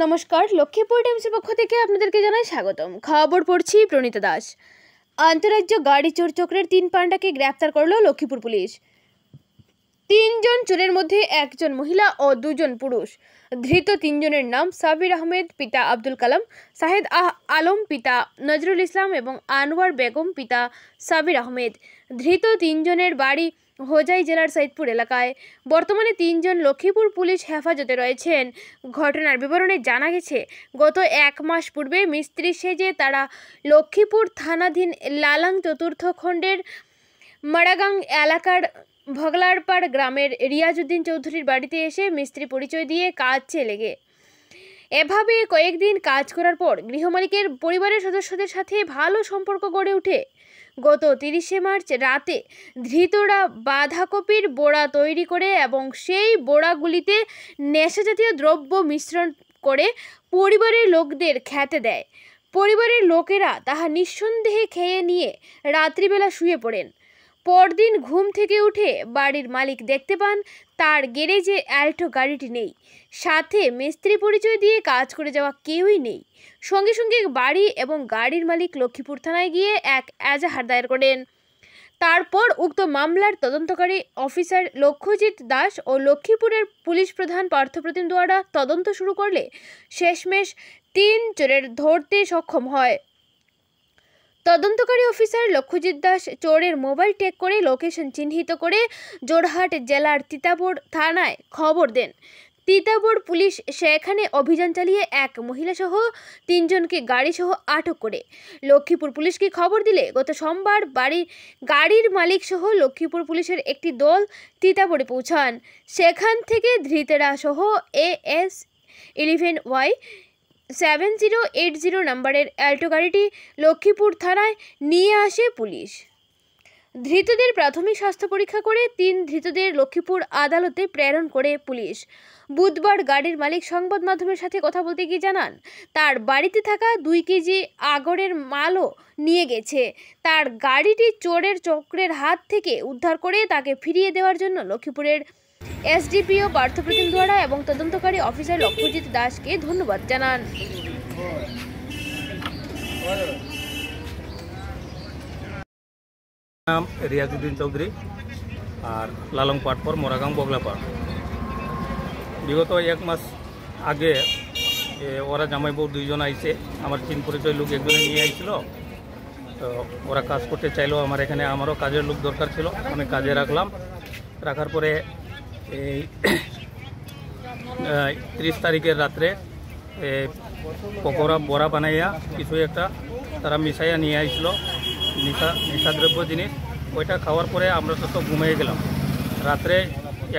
নমস্কার, লক্ষ্মীপুর টাইমসের পক্ষ থেকে আপনাদেরকে জানাই স্বাগতম। খবর পড়ছি প্রণীতা দাস। আন্তরাজ্য গাড়ি চোর চক্রের 3 পান্ডাকে গ্রেপ্তার করল লক্ষ্মীপুর পুলিশ। 3 জন চোরের মধ্যে 1 জন মহিলা ও 2 জন পুরুষ। ধৃত 3 জনের নাম সাবির আহমেদ পিতা আব্দুল কালাম, শাহেদ আলম পিতা নজরুল ইসলাম এবং আনোয়ার বেগম পিতা সাবির আহমেদ। ধৃত 3 জনের বাড়ি হোজাই জেলার সৈয়দপুর এলাকায়। বর্তমানে 3 জন লক্ষ্মীপুর পুলিশ হেফাজতে রয়েছেন। ঘটনার বিবরণে জানা গেছে, গত 1 মাস পূর্বে মিস্ত্রি সেজে তারা লক্ষ্মীপুর থানাধীন লালাং চতুর্থ খণ্ডের মাড়াগাং এলাকার ভগলারপাড় গ্রামের রিয়াজউদ্দিন চৌধুরীর বাড়িতে এসে মিস্ত্রি পরিচয় দিয়ে কাজে লেগে এভাবে কয়েকদিন কাজ করার পর গৃহমালিকের পরিবারের সদস্যদের সাথে ভালো সম্পর্ক গড়ে ওঠে। গত 30শে মার্চ রাতে ধৃতরা বাঁধাকপির বড়া তৈরি করে এবং সেই বড়াগুলিতে নেশাজাতীয় দ্রব্য মিশ্রণ করে পরিবারের লোকদের খেতে দেয়। পরিবারের লোকেরা তাহা নিঃসন্দেহে খেয়ে নিয়ে রাত্রিবেলা শুয়ে পড়েন। পরদিন ঘুম থেকে উঠে বাড়ির মালিক দেখতে পান তার গ্যারেজে অ্যাল্টো গাড়িটি নেই, সাথে মিস্ত্রি পরিচয় দিয়ে কাজ করে যাওয়া কেউই নেই। সঙ্গে সঙ্গে বাড়ি এবং গাড়ির মালিক লক্ষ্মীপুর থানায় গিয়ে এক এজাহার দায়ের করেন। তারপর উক্ত মামলার তদন্তকারী অফিসার লক্ষ্যজিৎ দাস ও লক্ষ্মীপুরের পুলিশ প্রধান পার্থপ্রতিম দ্বারা তদন্ত শুরু করলে শেষমেশ 3 চোরের ধরতে সক্ষম হয়। তদন্তকারী অফিসার লক্ষ্যজিৎ দাস চোরের মোবাইল ট্র্যাক করে লোকেশন চিহ্নিত করে জোরহাট জেলার তিতাবড় থানায় খবর দেন। তিতাবড় পুলিশ সেখানে অভিযান চালিয়ে এক মহিলাসহ 3 জনকে গাড়িসহ আটক করে লক্ষ্মীপুর পুলিশকে খবর দিলে গত সোমবার গাড়ির মালিক সহ লক্ষ্মীপুর পুলিশের একটি দল তিতাবড়ে পৌঁছান। সেখান থেকে ধৃতেরা সহ AS 11Y 7080 নম্বরের অ্যাল্টো গাড়িটি লক্ষ্মীপুর থানায় নিয়ে আসে পুলিশ। ধৃতদের প্রাথমিক স্বাস্থ্য পরীক্ষা করে 3 ধৃতদের লক্ষ্মীপুর আদালতে প্রেরণ করে পুলিশ। বুধবার গাড়ির মালিক সংবাদ মাধ্যমের সাথে কথা বলতে গিয়ে জানান, তার বাড়িতে থাকা 2 কেজি আগরের মালও নিয়ে গেছে। তার গাড়িটি চোরের চক্রের হাত থেকে উদ্ধার করে তাকে ফিরিয়ে দেওয়ার জন্য লক্ষ্মীপুরের SDPO পার্থপ্রতিম দ্বারা এবং তদন্তকারী অফিসার লক্ষ্যজিৎ দাসকে ধন্যবাদ জানান। নাম রিয়াজউদ্দিন চৌধুরী আর লালং পাটপর মোরাগাং বগলাপাড়। বিগত 1 মাস আগে ওরা জামাই বউ 2 জন আইছে, আমার চিন পরিচয় লোক একজনে নিয়ে আইছিল। তো ওরা কাজ করতে চাইলো আমার এখানে, আমারও কাজের লোক দরকার ছিল, আমি কাজে রাখার পরে এই 30 তারিখের রাত্রে পকোড়া বড়া বানাইয়া কিছু একটা তারা মিশাইয়া নিয়ে আসছিল, নেশাদ্রব্য জিনিস। ওইটা খাওয়ার পরে আমরা তো সব ঘুমিয়ে গেলাম। রাত্রে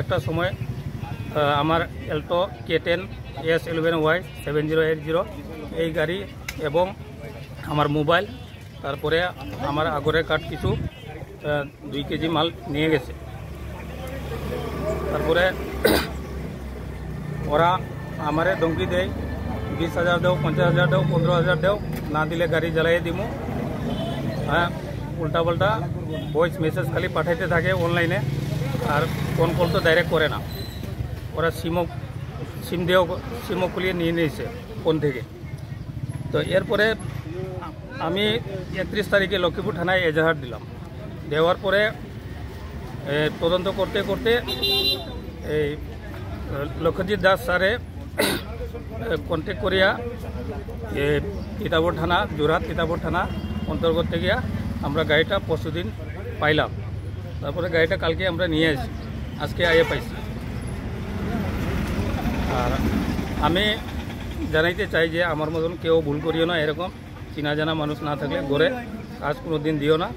1টার সময় আমার অ্যাল্টো K10 S11Y 7080 এই গাড়ি এবং আমার মোবাইল, তারপরে আমার আগরের কার্ড কিছু 2 কেজি মাল নিয়ে গেছে। তারপরে ওরা আমারে ধমকি দেয়, 20,000 দাও, 50,000 দাও, 15,000 দাও, না দিলে গাড়ি জ্বালিয়ে দিমু। হ্যাঁ, উল্টাপাল্টা ভয়েস মেসেজ খালি পাঠাইতে থাকে অনলাইনে, আর ফোন কল তো ডাইরেক্ট করে না। ওরা সিমও খুলিয়ে নিয়ে নিয়েছে ফোন থেকে। তো এরপরে আমি 31 তারিখে লক্ষ্মীপুর থানায় এজাহার দিলাম। দেওয়ার পরে তদন্ত করতে করতে এই লক্ষ্যজিৎ দাস স্যারে কন্ট্যাক্ট করিয়া তিতাবড় থানা, জোরহাট তিতাবড় থানা অন্তর্গত থেকে আমরা গাড়িটা পরশুদিন পাইলাম। তারপরে গাড়িটা কালকে আমরা নিয়ে আসি, আজকে আইয়ে পাইছি। আর আমি জানাইতে চাই যে আমার মতন কেউ ভুল করিও না, এরকম চিনা জানা মানুষ না থাকলে ঘরে কাজ কোনো দিন দিও না।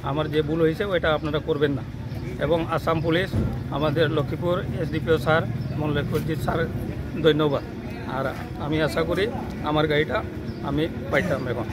আমার যে ভুল হয়েছে ওইটা আপনারা করবেন না। এবং আসাম পুলিশ, আমাদের লক্ষ্মীপুর SDPO স্যার এবং লক্ষ্যজিৎ স্যার ধন্যবাদ। আর আমি আশা করি আমার গাড়িটা আমি পাইতাম এখন।